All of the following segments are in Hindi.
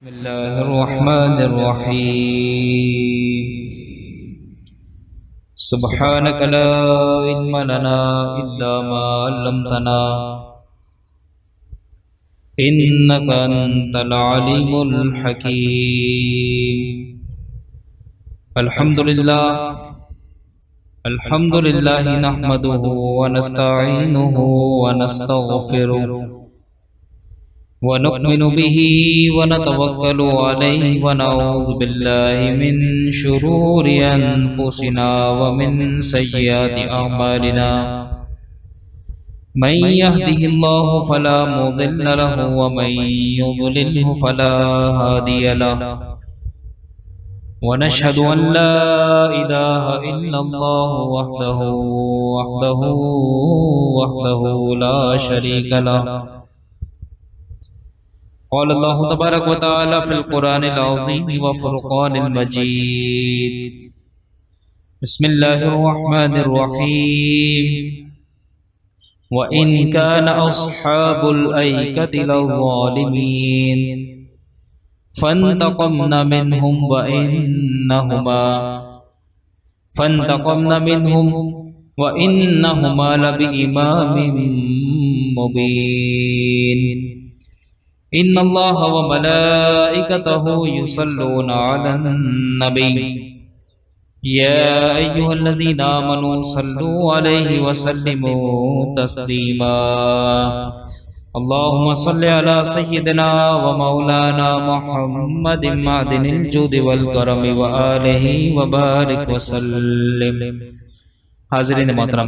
बिस्मिल्लाहिर्रहमानिर्रहीम। सुब्हानक ला इल्म लना इल्ला मा अल्लमतना इन्नका अंतल अलीमुल हकीम। अल्हम्दुलिल्लाह नहमदुहु व नस्तईनुहु व नस्तगफिरुहु व नु'मिनु बिही व नतवक्कलु अलैहि व नऊज़ु बिल्लाहि मिन शुरूरि अनफुसिना व मिन सय्यिआति अअमालिना। मन यहदिहिल्लाहु फला मुदिल्ल लहु व मन युद्लिल्हु फला हादिय लहु। व नशहदु अन ला इलाहा इल्लल्लाहु वहदहु ला शरीका लहु। क़ाल अल्लाहु तबारक व तआला फ़िल क़ुरानिल अज़ीम व फ़ुरक़ानिल मजीद। बिस्मिल्लाहिर रहमानिर रहीम। व इन कान अस्हाबुल ऐकति लज़ालिमीन फ़न्तक़म्ना मिन्हुम व इन्नहुमा लबिइमामिन मुबीन। इन्नल्लाह व मलाइकतहु युसल्लूना अलन नबी या अय्युहल्लज़ीना आमनू सल्लू अलैहि व सल्लिमू तस्लीमा। अल्लाहुम्मा सल्लि अला सय्यिदिना व मौलाना मुहम्मदिन मअदिनिल जूदि वल करमि व आलिहि व बारिक व सल्लिम। हाज़िरीन मोहतरम,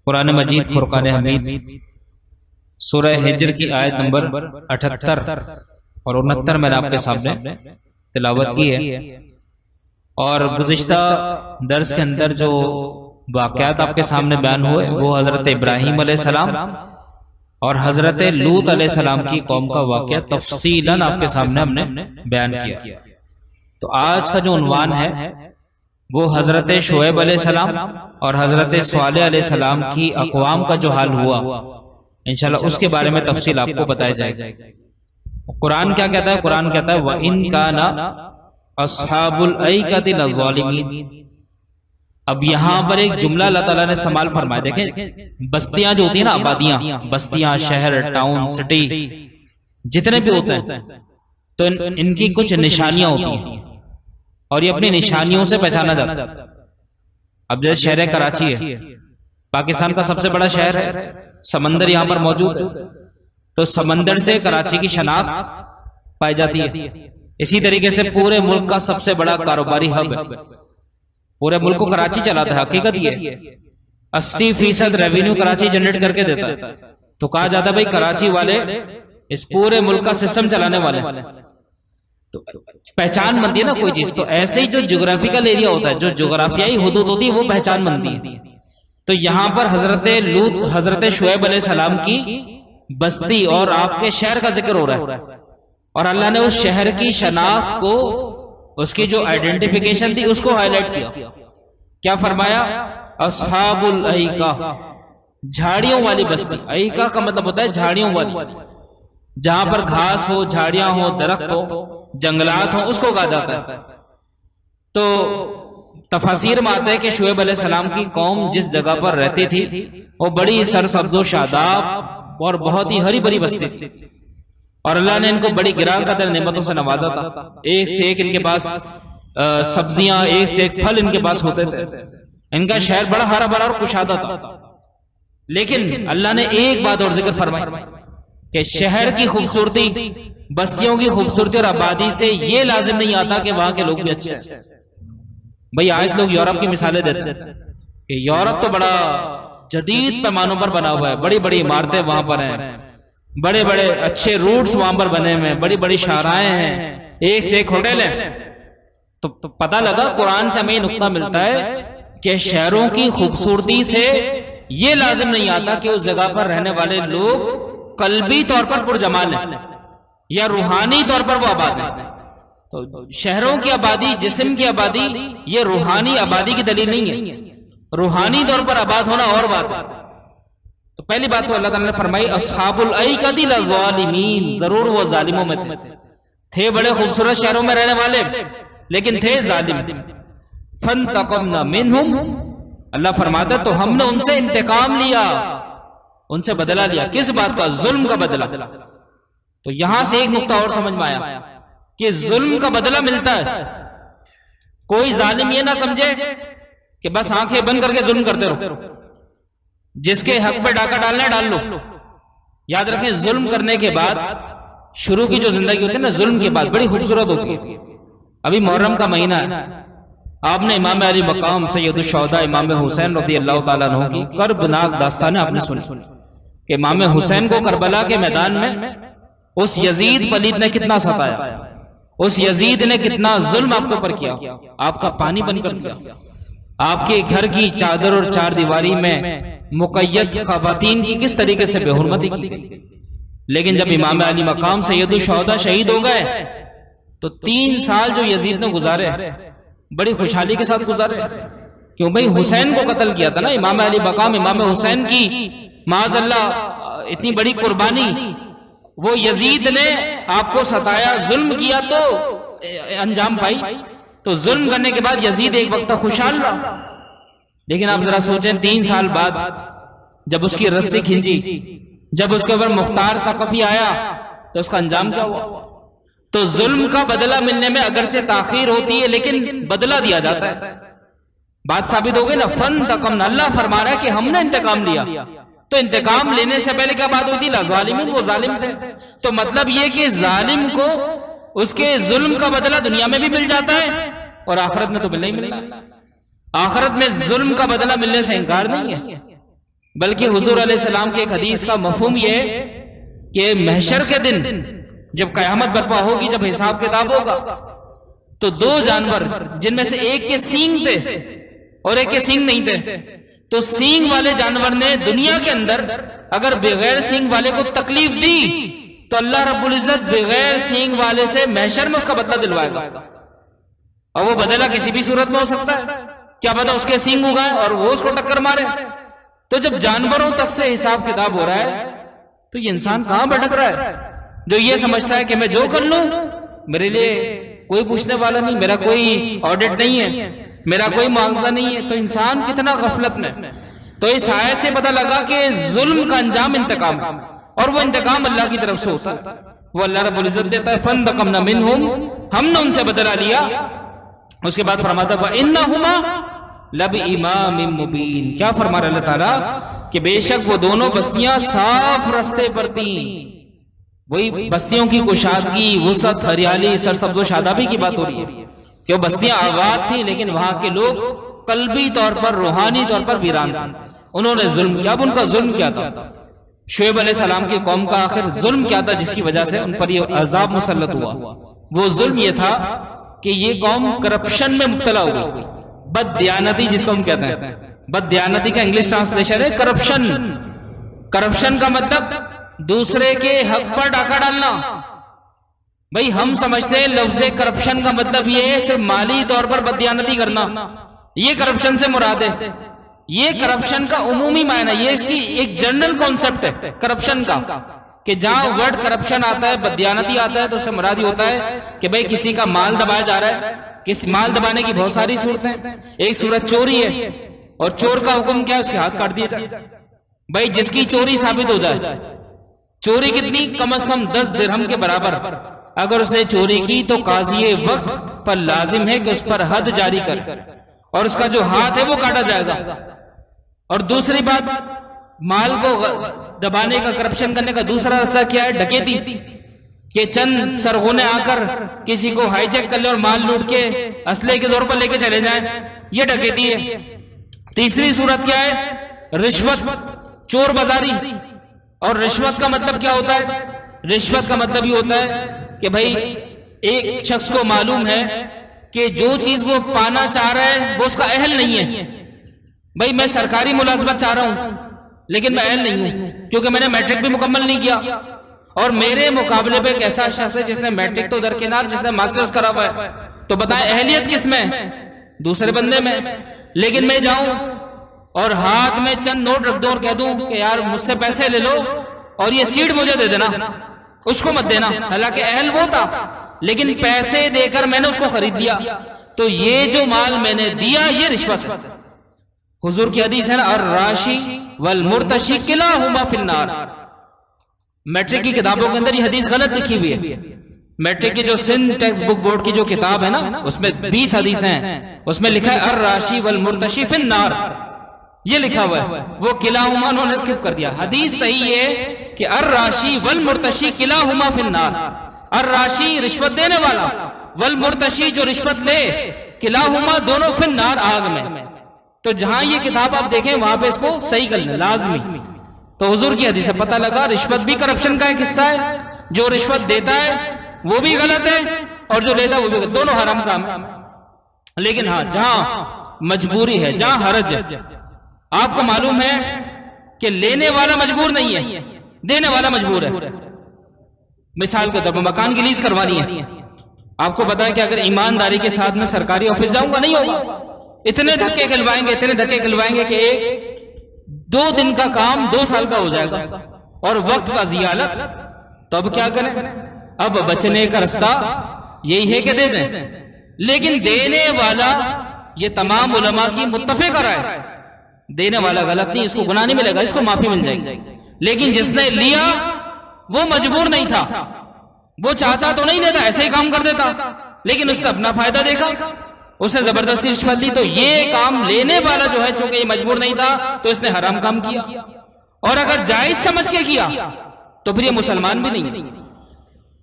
कुरान मजीद फुरक़ान हमीद सूरह हिज्र की आयत नंबर 78 और 69 मैंने आपके सामने तिलावत की है। और गुज़िश्ता दर्स के अंदर जो वाक़यात आपके सामने बयान हुए वो हज़रत इब्राहीम अलैहिस्सलाम और हज़रत लूत अलैहिस्सलाम की कौम का वाक़या तफ़सीलन आपके सामने हमने बयान किया। तो आज का जो उन्वान है वो हज़रत शुएब अलैहिस्सलाम और हज़रत सालेह अलैहिस्सलाम की अक़वाम का जो हाल हुआ इंशाल्लाह उसके बारे में तफसील आपको बताया जाएगा। कुरान क्या कहता है? कुरान कहता है व इन काना अस्हाबुल ऐकति लज़ालिमीन। अब यहाँ पर एक जुमला अल्लाह ताला ने इस्तेमाल फरमाया। देखें, बस्तियां जो होती है ना, आबादियां, बस्तियां, शहर, टाउन, सिटी जितने भी होते हैं तो इनकी कुछ निशानियां होती हैं और ये अपनी निशानियों से पहचाना जाता है। अब जैसे शहर कराची है, पाकिस्तान का सबसे बड़ा शहर है, समंदर यहाँ पर मौजूद है, तो समंदर से कराची की शनाख्त पाई जाती है। इसी तरीके से पूरे मुल्क का सबसे बड़ा कारोबारी हब है, पूरे मुल्क को कराची चलाता है। हकीकत ये 80% रेवेन्यू कराची जनरेट करके देता है। तो कहा जाता है भाई कराची वाले इस पूरे मुल्क का सिस्टम चलाने वाले। तो पहचान बनती है ना कोई चीज, तो ऐसे ही जो ज्योग्राफिकल एरिया होता है, जो ज्योग्राफियाई हुदूद होती है, वो पहचान बनती है। तो यहाँ पर हजरत लूत, हजरत शुएब अलैहिस्सलाम की बस्ती और आपके शहर का जिक्र हो रहा है और अल्लाह ने उस शहर की शनाख्त को, उसकी जो आइडेंटिफिकेशन थी उसको हाईलाइट किया। क्या फरमाया? अस्हाबुल ऐका, झाड़ियों वाली बस्ती। ऐका का मतलब होता है झाड़ियों वाली, जहां पर घास हो, झाड़ियां हो, दरख्त हो, जंगलात हो, उसको कहा जाता है। तो तफसीर में आता है कि शुएब अलैहिस्सलाम की कौम जिस जगह पर रहती थी वो बड़ी सरसब्ज़ो शादाब और बहुत ही हरी भरी बस्ती थी और अल्लाह ने इनको बड़ी गिरां कदर नेमतों से नवाजा था। एक से एक इनके पास सब्जियां, एक से एक फल इनके पास होते थे। इनका शहर बड़ा हरा भरा और कुशादा था। लेकिन अल्लाह ने एक बात और जिक्र फरमाई कि शहर की खूबसूरती, बस्तियों की खूबसूरती और आबादी से ये लाजिम नहीं आता कि वहां के लोग भी अच्छे हैं। भाई आज लोग यूरोप की मिसालें देते हैं कि यूरोप तो बड़ा जदीद पैमानों पर बना हुआ है, बड़ी बड़ी इमारतें वहां पर हैं, बड़े बड़े अच्छे रूट्स वहां पर बने हुए हैं, बड़ी बड़ी शाहराएं हैं, एक से एक होटल है। तो पता लगा कुरान से हमें नुक्ता मिलता है कि शहरों की खूबसूरती से ये लाजिम नहीं आता कि उस जगह पर रहने वाले लोग कल्बी तौर पर पुरजमाल हैं या रूहानी तौर पर वो आबाद हैं। तो शहरों की आबादी, जिस्म की आबादी, ये रूहानी आबादी की दलील नहीं है। रूहानी तौर पर आबाद होना और बात है। तो पहली बात तो अल्लाह ताला ने फरमाई अस्हाबुल ऐकति लज़ालिमीन, जरूर वो जालिमों में थे। थे बड़े खूबसूरत शहरों में रहने वाले, लेकिन थे जालिम। फंतक़मना मिनहुम, अल्लाह फरमाता तो हमने उनसे इंतकाम लिया, उनसे बदला लिया। किस बात का? जुल्म का बदला। तो यहां से एक नुक्ता और समझ में आया कि जुल्म का बदला मिलता है। कोई जालिम ये ना समझे कि बस आंखें बंद करके जुल्म करते रहो, जिसके हक पे डाका डालना है डाल लो। याद रखें, जुल्म करने के बाद शुरू की जो जिंदगी होती है ना, जुल्म के बाद बड़ी खूबसूरत होती है। अभी मुहर्रम का महीना है, आपने इमाम अली मकाम सैयदुश्शुहदा इमाम हुसैन रज़ियल्लाहु ताला अन्हु की कर्बनाक दास्तानें आपने सुनी कि इमाम हुसैन को करबला के मैदान में उस यजीद पलीद ने कितना सताया, उस यजीद ने कितना जुल्म आपके ऊपर किया, आपका पानी बंद कर दिया, आपके घर की चादर और चार दीवारी में मुक़य्यद ख़वातीन की किस तरीके से बेहुरमती की गई। लेकिन जब इमाम अली मकाम सैयदुश्शुहदा शहीद हो गए तो 3 साल जो यजीद ने गुजारे बड़ी खुशहाली के साथ गुजारे। क्यों भाई? हुसैन को कत्ल किया था ना इमाम अली मकाम, इमाम हुसैन की माज़अल्लाह इतनी बड़ी कुर्बानी, वो यजीद ने आपको सताया, जुल्म किया तो अंजाम पाई। तो जुल्म करने के बाद यजीद एक वक्त खुशहाल रहा, लेकिन आप जरा सोचें 3 साल बाद जब उसकी रस्सी खिंची, जब उसके ऊपर मुख्तार सक़फ़ी आया तो उसका अंजाम क्या हुआ? तो जुल्म का बदला मिलने में अगरचे ताखीर होती है, लेकिन बदला दिया जाता है। बात साबित हो गई ना। फंतक़मना, अल्लाह फरमा रहा है कि हमने इंतकाम लिया। तो इंतकाम लेने से पहले क्या बात हुई थी? ला ज़ालिमीन, वो जालिम थे। तो मतलब ये कि जालिम को उसके जुल्म का बदला दुनिया में भी मिल जाता है और आखिरत में तो मिलना ही मिलना। आखिरत में जुल्म का बदला मिलने से इंकार नहीं है, बल्कि हुजूर अलैहिस्सलाम के एक हदीस का मफहूम ये कि महशर के दिन जब कयामत बर्पा होगी, जब हिसाब किताब होगा, तो 2 जानवर जिनमें से एक के सींग थे और एक के सींग नहीं थे, तो सींग वाले जानवर ने दुनिया के अंदर अगर बगैर सींग वाले को तकलीफ दी तो अल्लाह रब्बुल इज्जत बगैर सींग वाले से महशर में उसका बदला दिलवाएगा। और वो बदला किसी भी सूरत में हो सकता है, क्या पता उसके सींग उगाए और वो उसको टक्कर मारे। तो जब जानवरों तक से हिसाब किताब हो रहा है तो ये इंसान कहां भटक रहा है जो ये समझता है कि मैं जो कर लूं मेरे लिए कोई पूछने वाला नहीं, मेरा कोई ऑडिट नहीं है, मेरा कोई मुआवजा नहीं है। तो इंसान कितना गफलत में। तो इस आयत से पता लगा कि जुल्म का अंजाम इंतकाम, और वो इंतकाम अल्लाह की तरफ से होता है, वो अल्लाह रब्बुल इज्जत देता है। फंतक़मना मिनहुम, हमने उनसे बदला लिया। उसके बाद फरमाता व इन्नहुमा लबिइमामिम मुबीन, क्या फरमा रहा अल्लाह ताला कि बेशक वो दोनों बस्तियां साफ रास्ते पर थी। वही बस्तियों की कुशादगी, वुसअत, हरियाली, सरसब्ज़ो शादाबी की बात हो रही है कि वो बस्तियां आबाद थी, लेकिन वहां के लोग कल्बी तौर पर, रूहानी तौर पर वीरान थे। उन्होंने जुल्म किया। अब उनका जुल्म क्या था? शुएब अलैहिस्सलाम की कौम का आखिर जुल्म क्या था जिसकी वजह से उन पर ये अजाब मुसल्लत हुआ? वो जुल्म ये था कि ये कौम करप्शन में मुब्तला हो गई। बददियानती जिसको हम कहते हैं, बददियानती का इंग्लिश ट्रांसलेशन है करप्शन। करप्शन का मतलब दूसरे के हक पर डाका डालना। भाई हम समझते हैं लफ्ज़ करप्शन का मतलब ये है सिर्फ माली तौर पर बददियानती करना, ये करप्शन से मुराद है। ये करप्शन का उमूमी मायना, ये इसकी एक जनरल कॉन्सेप्ट है करप्शन का, कि जहां वर्ड करप्शन आता है, बददियानती आता है, तो उससे मुराद होता है कि भाई किसी का माल दबाया जा रहा है। किस माल दबाने की बहुत सारी सूरतें, एक सूरत चोरी है, और चोर का हुक्म क्या है? उसके हाथ काट दिए जाए। भाई जिसकी चोरी साबित हो जाए, चोरी कितनी? कम से कम 10 दिरहम के बराबर अगर उसने चोरी की तो काजी वक्त पर लाजिम है कि उस पर हद जारी कर और उसका जो हाथ है वो काटा जाएगा। और दूसरी बात, माल को दबाने का, करप्शन करने का दूसरा रास्ता क्या है? डकैती, कि चंद सरगुने आकर किसी को हाईजैक कर ले और माल लूट के असले के जोर पर लेके चले जाएं, ये डकैती है। तीसरी सूरत क्या है? रिश्वत, चोर बाजारी। और रिश्वत का मतलब क्या होता है? रिश्वत का मतलब ये होता है कि भाई एक शख्स को मालूम है कि जो चीज वो पाना चाह रहा है वो उसका अहल नहीं है। भाई मैं सरकारी मुलाजमत चाह रहा हूं लेकिन मैं अहल नहीं हूं क्योंकि मैंने मैट्रिक भी मुकम्मल नहीं किया, और मेरे मुकाबले पे एक ऐसा शख्स है जिसने मैट्रिक तो दरकिनार, जिसने मास्टर्स करा हुआ है, तो बताएं अहलियत किस में? दूसरे बंदे में। लेकिन मैं जाऊं और हाथ में चंद नोट रख दूं और कह दूं कि यार मुझसे पैसे ले लो और ये सीट मुझे दे देना, उसको मत देना, हालांकि अहल वो था लेकिन पैसे देकर मैंने उसको खरीद लिया, तो ये जो माल मैंने दिया ये रिश्वत है। हुजूर की हदीस है ना, अर्राशी वल मुर्तशी किलाहुमा फिन्नार। मैट्रिक की किताबों के अंदर ये हदीस गलत लिखी हुई है। मैट्रिक की जो सिंध टेक्स्ट बुक बोर्ड की जो किताब है ना, उसमें 20 हदीसें हैं, उसमें लिखा है अर्राशी वल मुर्तशी फिन्नार, ये लिखा हुआ है। वो किलाहुमा उन्होंने स्किप कर दिया। हदीस सही है कि अर्राशी वल मुर्तशी किलाहुमा फिन्नार। अर्राशी रिश्वत देने वाला, वल मुर्तशी जो रिश्वत ले, किलाहुमा दोनों फिन्नार आग में। तो जहां ये किताब आप देखें वहां पे इसको सही कर लें लाजमी। तो हुजूर की हदीस से पता लगा रिश्वत भी करप्शन का एक हिस्सा है, जो रिश्वत देता है वो भी गलत है और जो लेता है वो भी गलत, दोनों हराम काम है। लेकिन हाँ, जहां मजबूरी है, जहां हरज है, आपको मालूम है कि लेने वाला मजबूर नहीं है, देने वाला मजबूर है। मिसाल के तौर पर मकान की लीज करवानी है, आपको पता है कि अगर ईमानदारी के साथ में सरकारी ऑफिस जाऊंगा नहीं होगा, इतने धक्के खिलवाएंगे, इतने धक्के खिलवाएंगे कि 2 दिन का काम 2 साल का हो जाएगा और वक्त का जियालत। तो अब क्या करें? अब बचने का रास्ता यही है कि दे दें। लेकिन देने वाला, ये तमाम उलमा की मुत्तफिक राय है, देने वाला गलत नहीं, इसको गुनाह नहीं मिलेगा, इसको माफी मिल जाएगी। लेकिन जिसने लिया वो मजबूर नहीं था, वो चाहता तो नहीं देता, ऐसे ही काम कर देता, लेकिन उससे अपना फायदा देखा, उसने जबरदस्ती रिश्वत ली। तो ये काम लेने वाला जो है, चूंकि ये मजबूर नहीं था, तो इसने हराम काम किया। और अगर जायज समझ के किया तो फिर ये मुसलमान भी नहीं है।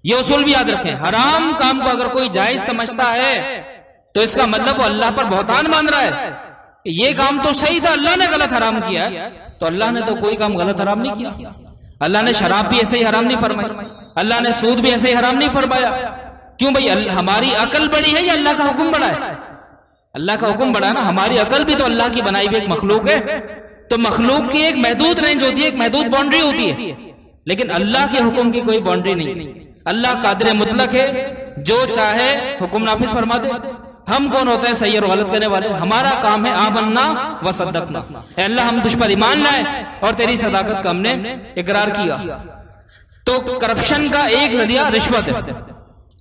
ये उसूल भी याद रखें, हराम काम को अगर कोई जायज समझता है तो इसका मतलब वो अल्लाह पर बहुतान मान रहा है। ये काम तो सही था, अल्लाह ने गलत हराम किया है, तो अल्लाह ने तो कोई काम गलत हराम नहीं किया। अल्लाह ने शराब भी ऐसे ही हराम नहीं फरमाई, अल्लाह ने सूद भी ऐसे ही हराम नहीं फरमाया। क्यों भाई? हमारी अकल बड़ी है या अल्लाह का हुक्म बड़ा है? अल्लाह का हुक्म बड़ा है ना। हमारी अकल भी तो अल्लाह की बनाई हुई एक मखलूक है, तो मखलूक की एक महदूद रेंज होती है, एक महदूद बाउंड्री होती है, लेकिन अल्लाह के हुक्म की कोई बाउंड्री नहीं। अल्लाह कादिर मुतलक है, जो चाहे हुक्म नाफिज फरमा दे। हम कौन होते हैं सही और गलत करने वाले? हमारा काम है आमन्ना व सद्दकना, अल्लाह हम तुझ पर ईमान लाए और तेरी सदाकत का हमने इकरार किया। तो करप्शन का एक जरिया रिश्वत है।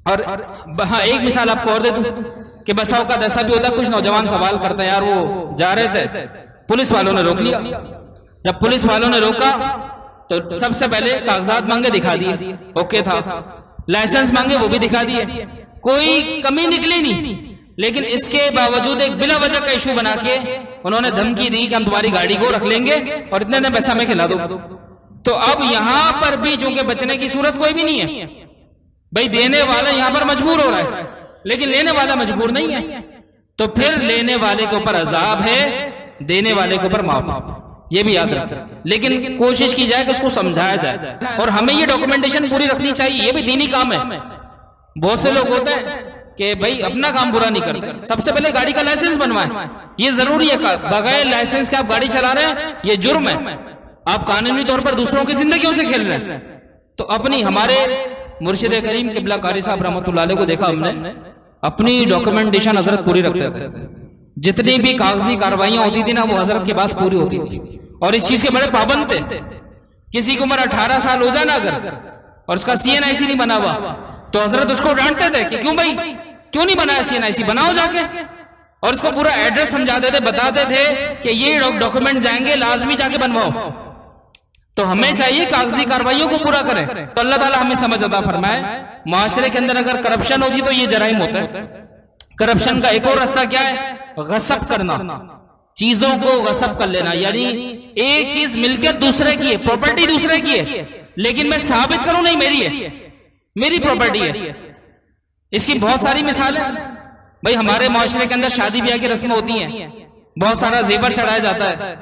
और हाँ, एक मिसाल आपको और दे दूं कि बसा औकात ऐसा भी होता है, कुछ नौजवान सवाल करते हैं, यार वो जा रहे थे, पुलिस वालों ने रोक लिया। जब पुलिस वालों ने रोका तो सबसे पहले कागजात मांगे, दिखा दिए, ओके था। लाइसेंस मांगे, वो भी दिखा दिए, कोई कमी निकली नहीं। लेकिन इसके बावजूद एक बिला वजह का इशू बना के उन्होंने धमकी दी कि हम तुम्हारी गाड़ी को रख लेंगे और इतने पैसा हमें खिला दो। तो अब यहां पर भी चूंकि बचने की सूरत कोई भी नहीं है, भाई देने वाला यहां पर मजबूर हो रहा है, लेकिन लेने वाला मजबूर नहीं है, तो फिर लेने वाले के ऊपर अजाब है, देने वाले के ऊपर माफ। ये भी याद रखें। लेकिन कोशिश की जाए कि उसको समझाया जाए, और हमें ये डॉक्यूमेंटेशन पूरी रखनी चाहिए। ये भी दीनी काम है। बहुत से लोग होते हैं कि भाई अपना काम बुरा नहीं करते, सबसे पहले गाड़ी का लाइसेंस बनवाएं, ये जरूरी है। बगैर लाइसेंस के आप गाड़ी चला रहे हैं, ये जुर्म है, आप कानूनी तौर पर दूसरों की जिंदगियों से खेल रहे हैं। तो अपनी, हमारे मुर्शिद करीम किबला कारी साहब रहमतुल्लाह अलैह को देखा हमने, अपनी डॉक्यूमेंटेशन हजरत पूरी रखते थे। जितनी भी कागजी कार्रवाइयां होती थी ना, वो हजरत के पास पूरी होती थी, और इस चीज के बड़े पाबंद थे। किसी की उम्र 18 साल हो जाए ना अगर, और उसका CNIC नहीं बना हुआ, तो हजरत उसको डांटते थे कि क्यों भाई, क्यों नहीं बनाया CNIC, बनाओ जाके। और उसको पूरा एड्रेस समझाते थे, बताते थे कि ये डॉक्यूमेंट जाएंगे, लाजमी जाके बनवाओ। तो हमें चाहिए कागजी कार्रवाइयों को पूरा करें। तो अल्लाह ताला हमें समझ अता फरमाए। माशरे के अंदर अगर करप्शन होती तो ये जराइम होता है। करप्शन का एक और रास्ता क्या है? गसब करना, चीजों को गसब कर लेना। यानी एक चीज मिलकर दूसरे की है, प्रॉपर्टी दूसरे की है, लेकिन मैं साबित करूं नहीं मेरी है, मेरी प्रॉपर्टी है। इसकी बहुत सारी मिसाल है भाई। हमारे माशरे के अंदर शादी ब्याह की रस्में होती हैं, बहुत सारा जेवर चढ़ाया जाता है,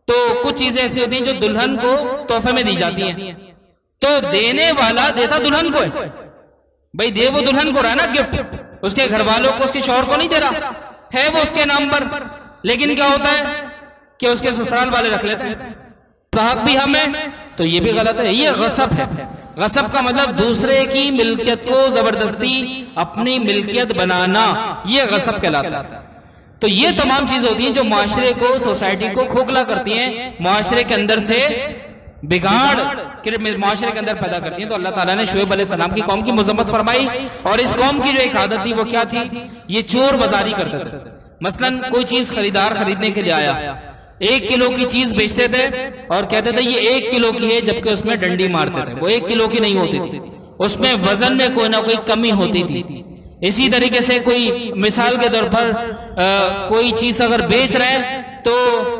तो कुछ चीजें ऐसी होती हैं जो दुल्हन को तोहफे में दी जाती हैं। तो देने वाला देता दुल्हन को है, भाई दे वो दुल्हन को रहा ना गिफ्ट, उसके घर वालों को, उसके शौहर को नहीं दे रहा है, वो उसके नाम पर। लेकिन क्या होता है कि उसके ससुराल वाले रख लेते हैं, साहब भी हमें, तो ये भी गलत है, ये गसब है। गसब का मतलब दूसरे की मिल्कियत को जबरदस्ती अपनी मिल्कियत बनाना, ये गसब कहलाता है। तो ये तमाम चीजें होती हैं जो माशरे को, सोसाइटी को खोखला करती हैं, माशरे के अंदर से बिगाड़ के माशरे के अंदर पैदा करती हैं। तो अल्लाह ताला ने शुएब अलैहिस्सलाम की कौम की मजम्मत फरमाई, और इस कौम की जो एक आदत थी वो क्या थी, ये चोर बाजारी करते थे। मसलन कोई चीज खरीदार खरीदने के लिए आया, 1 किलो की चीज बेचते थे और कहते थे ये 1 किलो की है, जबकि उसमें डंडी मारते थे, वो 1 किलो की नहीं होती थी, उसमें वजन में कोई ना कोई कमी होती थी। इसी तरीके से कोई मिसाल के तौर पर कोई चीज अगर बेच रहे हैं तो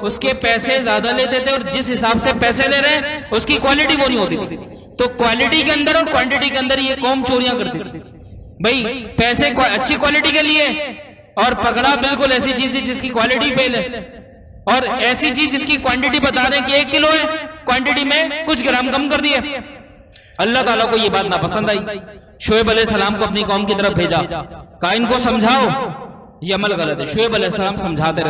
उसके पैसे ज्यादा लेते थे, और जिस हिसाब से पैसे ले रहे हैं उसकी क्वालिटी वो नहीं होती थी। तो क्वालिटी के अंदर और क्वांटिटी के अंदर ये कौम चोरियां करती थी। भाई पैसे अच्छी क्वालिटी के लिए, और पकड़ा बिल्कुल ऐसी चीज थी जिसकी क्वालिटी फेल है, और ऐसी चीज जिसकी क्वांटिटी बता रहे हैं कि 1 किलो है, क्वांटिटी में कुछ ग्राम कम कर दिए। अल्लाह ताला को ये बात नापसंद आई, शुएब अलैहिस्सलाम को अपनी कौम की तरफ भेजा, कहा इनको समझाओ ये अमल गलत है। शुएब अलैहिस्सलाम समझाते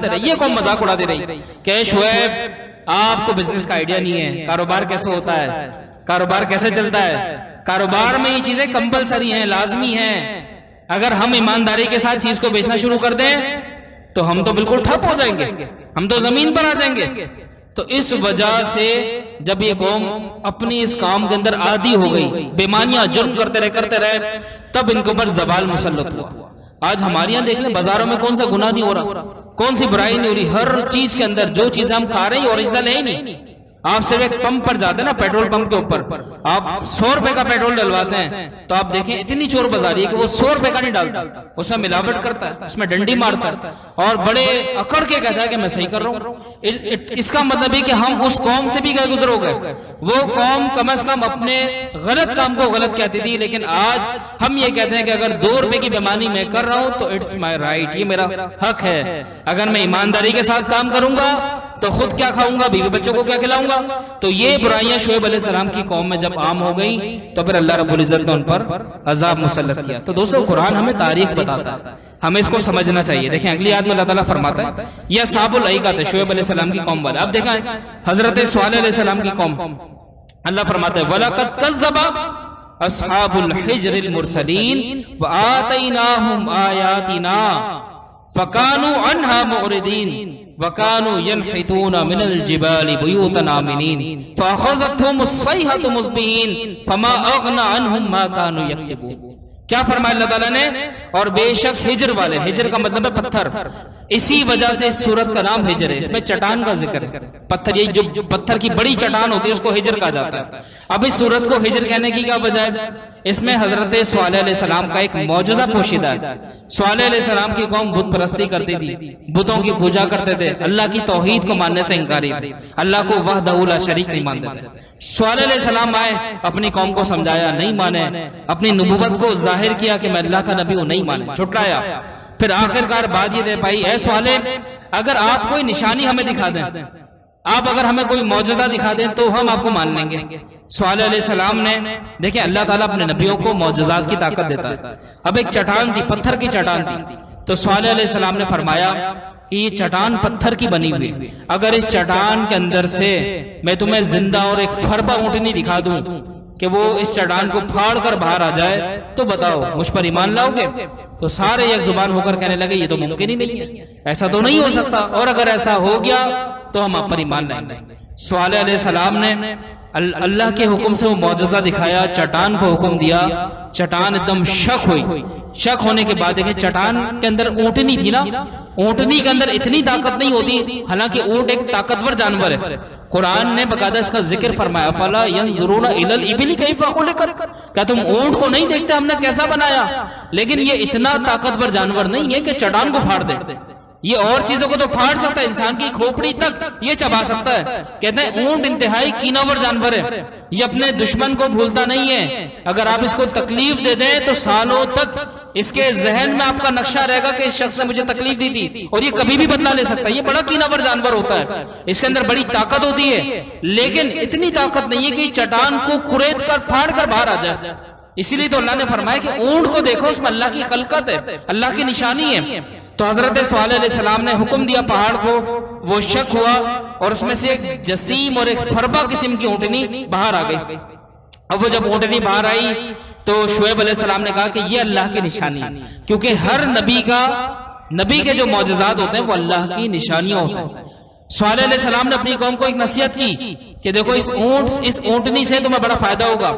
रहे, ये कौम मजाक उड़ाती रही कि शुएब आपको बिजनेस का आइडिया नहीं है, कारोबार कैसे होता है, कारोबार कैसे चलता है, कारोबार में ये चीजें कंपलसरी हैं, लाजमी हैं। अगर हम ईमानदारी के साथ चीज को बेचना शुरू कर दें तो हम तो बिल्कुल ठप हो जाएंगे, हम तो जमीन पर आ जाएंगे। तो इस वजह से जब ये कौम अपनी इस काम के अंदर आदी हो गई, बेमानियां जुर्म करते रहे, तब इनके ऊपर जवाल मुसल्लत हुआ। आज हमारे यहाँ देख लें, बाजारों में कौन सा गुनाह नहीं हो रहा, कौन सी बुराई नहीं हो रही, हर चीज के अंदर जो चीजें हम खा रहे हैं ओरिजिनल है ही नहीं। आप सिर्फ एक पंप पर जाते हैं ना, पेट्रोल पंप के ऊपर आप 100 रुपए का पेट्रोल डलवाते हैं, तो आप देखें इतनी चोर बाजारी है कि वो 100 रुपए का नहीं डालता, उसमें मिलावट करता है, उसमें डंडी मारता है, और बड़े अकड़ के कहता है कि मैं सही कर रहा हूँ। इसका मतलब है कि हम उस कौम से भी गए गुजर हो गए। वो कौम कम से कम अपने गलत काम को गलत कहती थी, लेकिन आज हम ये कहते हैं कि अगर 2 रुपए की बेईमानी मैं कर रहा हूं तो इट्स माई राइट, ये मेरा हक है। अगर मैं ईमानदारी के साथ काम करूंगा तो खुद क्या खाऊंगा, बीवी बच्चों को क्या खिलाऊंगा। तो ये बुराइयां शुएब अलैहिस्सलाम की कौम में जब आम हो गई तो फिर अल्लाह रब्बुल इज्जत ने उन पर अजाब मुसल्लत किया। तो दोस्तों कुरान हमें तारीख बताता है, हमें इसको समझना चाहिए। देखें अगली आयत में अल्लाह ताला फरमाता है ये अस्हाबुल अयका थे, शुएब अलैहिस्सलाम की कौम वाले। अब देखें हजरत सालेह अलैहिस्सलाम की कौम, अल्लाह फरमाता है वलक़द कज़्ज़बा अस्हाबुल हिज्रिल मुरसलीन व आतैनाहुम आयातिना फकानू अन्हा मुअरिदीन वकानू यनहितूना मिनल जिबाली बुयूतन आमिनीन फअख़ज़तहुमुस सयहतु मुस्बिहीन फमा अग़ना अन्हुम मा कानू यक्सिबून। क्या फरमाया अल्लाह ताला ने, और बेशक हिजर वाले, हिजर का मतलब है पत्थर, इसी वजह से इस सूरत का नाम हिजर है, इसमें चट्टान का जिक्र है। पत्थर, ये जो पत्थर की बड़ी चट्टान होती है उसको हिजर कहा जाता है। अब इस सूरत को हिजर कहने की क्या वजह है, इसमें हजरत सालेह अलैहिस्सलाम का एक मौजज़ा पोशीदा है। सालेह अलैहिस्सलाम की कौम बुत परस्ती करती थी, बुतों की पूजा करते थे, अल्लाह की तौहीद को मानने से इंकारी थे, अल्लाह को वहदहू ला शरीक नहीं मानते थे। सालेह अलैहिस्सलाम आए, अपनी कौम को समझाया, नहीं माने, अपनी नबूवत को जाहिर किया कि मैं अल्लाह का नबी हूं, नहीं माने, झुटलाया। फिर आखिरकार बात ये दे पाई, ऐ सालेह अगर आप कोई निशानी हमें दिखा दें, आप अगर हमें कोई मौजज़ा दिखा दें तो हम आपको मान लेंगे। सालेह अलैहिस्सलाम ने, देखिए अल्लाह ताला अपने नबियों को मौजज़ात की ताकत देता है। अब एक चट्टान थी, पत्थर की चट्टान थी, तो सालेह अलैहिस्सलाम ने फरमाया कि ये चट्टान पत्थर की बनी हुई, अगर इस चट्टान के अंदर से मैं तुम्हें जिंदा और एक फरबा ऊंटनी दिखा दूं कि वो इस चट्टान को फाड़ कर बाहर आ जाए तो बताओ मुझ पर ईमान लाओगे। तो सारे एक जुबान होकर कहने लगे ये तो मुमकिन ही नहीं है, ऐसा तो नहीं हो सकता, और अगर ऐसा हो गया तो हम आप पर ईमान लाएंगे। सालेह अलैहिस्सलाम ने अल्लाह के हुक्म से वो मौजज़ा दिखाया, चट्टान को हुक्म दिया, चट्टान एकदम शक हुई। शक होने के बाद देखें चट्टान के अंदर ऊंटनी थी ना, ऊंटनी के अंदर इतनी ताकत नहीं होती, हालांकि ऊंट एक ताकतवर जानवर है। कुरान ने बकायदा इसका जिक्र फरमाया, फला यंजुरूना इलल इबिली कैफ़ा खुलिक़त, क्या तुम ऊंट को नहीं देखते हमने कैसा बनाया। लेकिन ये इतना ताकतवर जानवर नहीं है कि चट्टान को फाड़ दे, ये और चीजों को तो फाड़ सकता है, इंसान की खोपड़ी तक ये चबा सकता है। कहते हैं ऊंट इंतहाई कीनावर जानवर है, ये अपने दुश्मन को भूलता नहीं है। अगर आप इसको तकलीफ दे दें तो सालों तक इसके जहन में आपका नक्शा रहेगा कि इस शख्स ने मुझे तकलीफ दी थी, और ये कभी भी बदला ले सकता है। ये बड़ा कीनावर जानवर होता है, इसके अंदर बड़ी ताकत होती है, लेकिन इतनी ताकत नहीं है कि चट्टान को कुरेद कर फाड़ कर बाहर आ जाए। इसीलिए तो अल्लाह ने फरमाया कि ऊंट को देखो, उसमें अल्लाह की खलकत है, अल्लाह की निशानी है। तो हजरत सालेह अलैहिस्सलाम ने हुक्म दिया पहाड़ को, वो शक हुआ और उसमें से एक जसीम और एक फरबा किस्म की ऊंटनी बाहर आ गई। अब वो जब ऊंटनी बाहर आई तो शुएब अलैहिस्सलाम ने कहा कि ये अल्लाह की निशानी है, क्योंकि हर नबी के जो मौजज़ात होते हैं वो अल्लाह की निशानियां होते हैं। स्वालेह अलैहिस्सलाम ने अपनी कौम को एक नसीहत की कि देखो इस ऊंटनी से तुम्हें बड़ा फायदा होगा,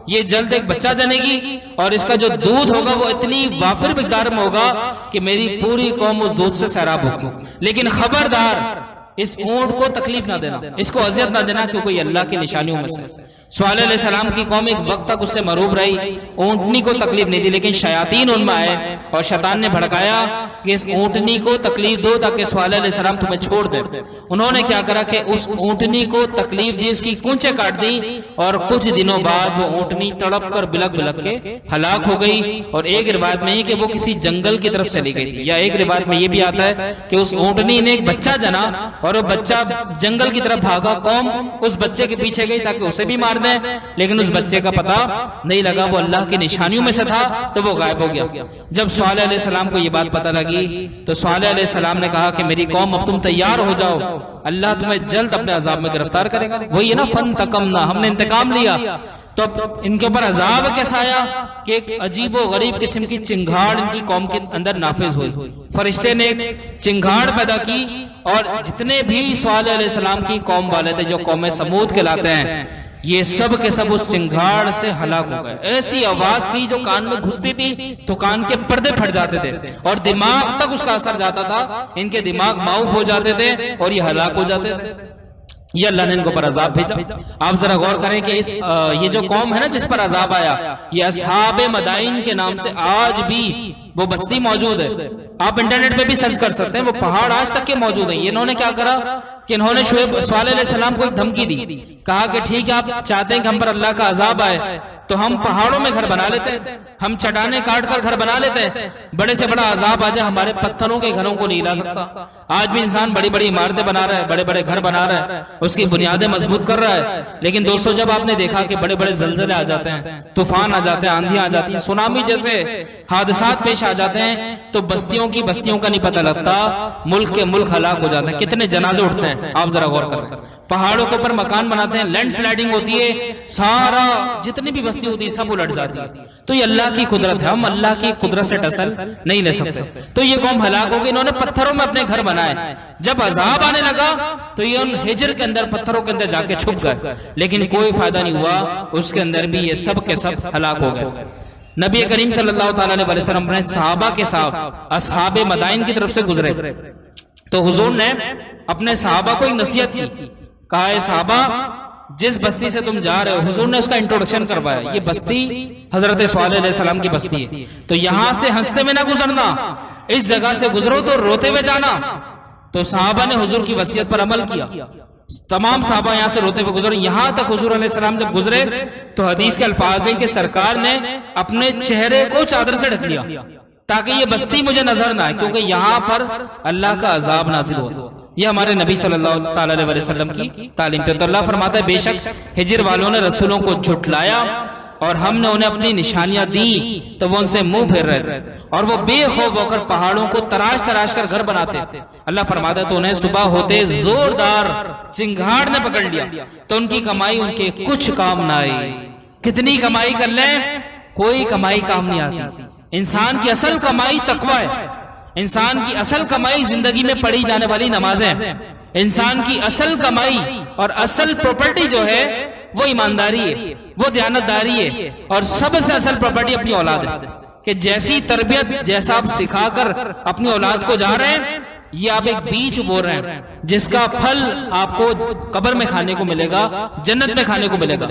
ये जल्द एक बच्चा जनेगी और इसका जो दूध होगा वो इतनी वाफिर मिकदार में होगा कि मेरी पूरी कौम उस दूध से सैराब होगी। लेकिन खबरदार इस ऊंट को तकलीफ ना देना, इसको अजियत ना देना, क्योंकि यह अल्लाह की निशानियों में से। स्वालेह अलैहिस्सलाम की कौम एक वक्त तक उससे मरूब रही, ऊंटनी को तकलीफ नहीं दी, लेकिन शयातीन उनमें आए और शैतान ने भड़काया कि इस ऊंटनी को तकलीफ दो ताकि स्वालेह अलैहिस्सलाम तुम्हें छोड़ दे। उन्होंने क्या करा कि उस ऊंटनी को तकलीफ दी, उसकी कूंचे काट दी और कुछ दिनों बाद वो ऊंटनी तड़प कर बिलक बिलक के हलाक हो गई। और एक रिवायत में कि वो किसी जंगल की तरफ चली गई थी, या एक रिवायत में ये भी आता है कि उस ऊंटनी ने एक बच्चा जना और वो बच्चा जंगल की तरफ भागा, कौम उस बच्चे के पीछे गई ताकि उसे भी मार दें, लेकिन उस बच्चे का पता नहीं लगा, वो अल्लाह की निशानियों में से था तो वो गायब हो गया। जब स्वालेह अलैहिस्सलाम को ये बात पता लगी तो स्वालेह अलैहिस्सलाम ने कहा कि मेरी कौम अब तुम तैयार हो जाओ, अल्लाह तुम्हें जल्द अपने अजाब में गिरफ्तार करेगा। वही है ना फन तकमना, हमने इंतकाम लिया। तो इनके ऊपर अजाब कैसा आया कि एक अजीब व गरीब किस्म की चिंगाड़ इनकी कौम के अंदर नाफिज हुई। फरिश्ते ने एक चिंगाड़ पैदा की और जितने भी स्वालेह अलैहिस्सलाम की कौम वाले थे, जो कौम समूद कहलाते हैं, ये सब के सब उस चिंगाड़ से हलाक हो गए। ऐसी आवाज थी जो कान में घुसती थी तो कान के पर्दे फट जाते थे और दिमाग तक उसका असर जाता था, इनके दिमाग माऊफ हो जाते थे और ये हलाक हो जाते थे। ये अल्लाह ने इनको पर अजाब भेजा। आप जरा गौर करें कि ये जो कौम है ना जिस पर अजाब आया, ये अस्हाबे मदाइन के नाम से आज भी वो बस्ती मौजूद है। आप इंटरनेट पे भी सर्च कर सकते हैं, वो पहाड़ आज तक के मौजूद है। इन्होंने क्या करा कि इन्होंने स्वालेह अलैहिस्सलाम को एक धमकी दी, कहा कि ठीक है आप चाहते हैं कि हम पर अल्लाह का अजाब आए तो हम पहाड़ों में घर बना लेते हैं, हम चट्टाने काट कर घर बना लेते हैं, बड़े से बड़ा अजाब आ जाए हमारे पत्थरों के घरों को नहीं हिला सकता। आज भी इंसान बड़ी बड़ी इमारतें बना रहा है, बड़े बड़े घर बना रहा है, उसकी बुनियादें मजबूत कर रहा है, लेकिन दोस्तों जब आपने देखा कि बड़े बड़े जलजले आ जाते हैं, तूफान आ जाते हैं, आंधियां आ जाती हैं, सुनामी जैसे हादसात पेश आ जाते हैं, तो बस्तियों की बस्तियों का नहीं पता लगता, मुल्क के मुल्क हलाक हो जाते हैं। कितने जनाजे उठते हैं आप जरा गौर करें। पहाड़ों के ऊपर मकान बनाते हैं, लैंडस्लाइडिंग होती है, सारा जितनी भी बस्ती होती है सब उलट जाती है। तो ये अल्लाह की कुदरत है, हम अल्लाह की कुदरत से टसल नहीं ले सकते। तो ये कौम हलाक हो गई, इन्होंने पत्थरों में अपने घर बनाए। जब अजाब आने लगा तो ये उन हिजर के अंदर पत्थरों के अंदर जाके छुप गए, लेकिन कोई फायदा नहीं हुआ, उसके अंदर भी ये सब के सब हलाक हो गए। नबी करीम सल्लल्लाहु अलैहि वसल्लम अपने सहाबा के साथ अस्हाबे मदाइन की तरफ से गुजरे तो हुजूर ने अपने सहाबा को एक नसीहत की, कहा है सहाबा जिस बस्ती से तुम जा रहे हो, हुजूर ने उसका इंट्रोडक्शन करवाया, ये बस्ती हजरत स्वालेह अलैहिस्सलाम की बस्ती है, तो यहां से हंसते हुए ना गुजरना, इस जगह से गुजरो तो रोते हुए जाना। तो सहाबा ने हुजूर की वसीयत पर अमल किया, तमाम सहाबा यहां से रोते हुए गुजरे। यहां तक हुजूर अलैहिस्सलाम जब गुजरे तो हदीस के अल्फाज हैं कि सरकार ने अपने चेहरे को चादर से ढक लिया ताकि ये बस्ती मुझे नजर ना आए, क्योंकि यहां पर अल्लाह का अजाब नाजिल हो। ये हमारे नबी सल्लल्लाहु अलैहि वसल्लम की तालीम थी। तो अल्लाह फरमाता है बेशक हिजर वालों ने रसूलों को झुठलाया और हमने उन्हें अपनी निशानियां दी तो वो उनसे मुंह फेर रहे थे और वो बेखौफ होकर पहाड़ों को तराश तराश कर घर बनाते। अल्लाह फरमाता तो उन्हें सुबह होते जोरदार चिंगाड़ ने पकड़ लिया तो उनकी कमाई उनके कुछ काम ना आई। कितनी कमाई कर ले, कोई कमाई काम नहीं आती। इंसान की असल कमाई तकवा है, इंसान की असल कमाई जिंदगी में पढ़ी जाने वाली नमाजें, इंसान की असल कमाई और असल प्रॉपर्टी जो है वो ईमानदारी है, वो दयानतदारी है, और सबसे असल प्रॉपर्टी अपनी औलाद है कि जैसी तरबियत जैसा आप सिखाकर अपनी औलाद को जा रहे हैं, ये आप एक बीज बो रहे हैं जिसका फल आपको कब्र में खाने को मिलेगा, जन्नत में खाने को मिलेगा।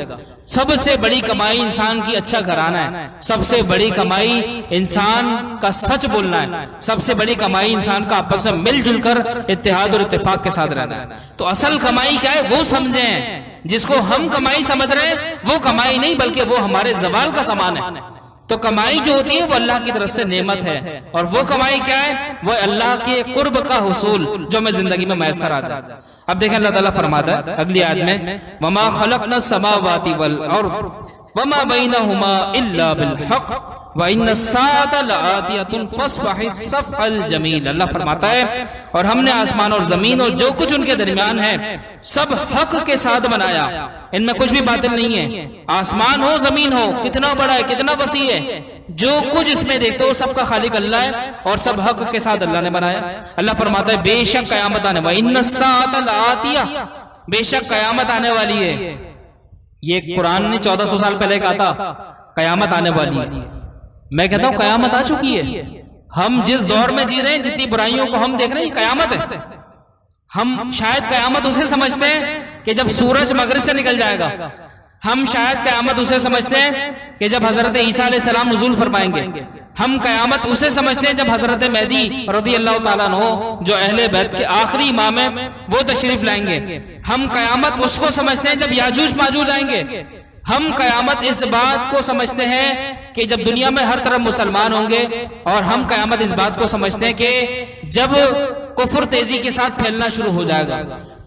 सबसे बड़ी कमाई इंसान की अच्छा घराना है, सबसे बड़ी कमाई इंसान का सच बोलना है, सबसे बड़ी कमाई इंसान का आपस में मिलजुल कर इत्तेहाद और इत्तेफाक के साथ रहना है। तो असल कमाई क्या है वो समझें। जिसको हम कमाई समझ रहे हैं वो कमाई नहीं बल्कि वो हमारे ज़वाल का सामान है। तो कमाई जो होती है वो अल्लाह की तरफ से नेमत है, और वो कमाई क्या है, वो अल्लाह के कुर्ब का हुसूल जो हमें जिंदगी में मैसर आ जाए। अब देखें अल्लाह ताला फरमाता है अगली आयत में, वमा खलक़ना समावाति वल अर्द वमा बैनहुमा इल्ला बिल हक़ व इन्नस्साअत लआतियतुन फस्फहिस सफ़अल जमील। अल्लाह फरमाता है और हमने आसमान और जमीन और जो कुछ उनके दरमियान है सब हक के साथ बनाया, इनमें कुछ भी बातिल नहीं है। आसमान हो जमीन हो, कितना बड़ा है कितना वसी है, जो कुछ इसमें देखते हो सबका खालिक अल्लाह है और सब हक के साथ अल्लाह ने बनाया। अल्लाह फरमाता है बेशक कयामत आने वाली, इन्नस्साअत लआतिया, बेशक कयामत आने वाली है। ये कुरान ने 1400 साल पहले कहा था कयामत आने वाली है। मैं कहता हूं कयामत आ चुकी है। हम जिस दौर में जी रहे हैं, जितनी बुराइयों को हम देख रहे हैं, कयामत है। हम शायद कयामत उसे समझते हैं कि जब सूरज मगरिब से निकल जाएगा। हम शायद कयामत उसे समझते हैं कि जब हजरत ईसा अलैहिस्सलाम नुज़ूल फरमाएंगे। हम कयामत उसे समझते हैं जब हजरत मेहदी रज़ियल्लाहु ताला अन्हु, जो अहले बैत के आखिरी इमाम है, वो तशरीफ लाएंगे। हम कयामत उसको समझते हैं जब याजूज माजूज आएंगे। हम कयामत इस बात को समझते हैं कि जब दुनिया में हर तरफ मुसलमान होंगे, और हम कयामत इस बात को समझते हैं कि जब कुफ्र तेजी के साथ फैलना शुरू हो जाएगा।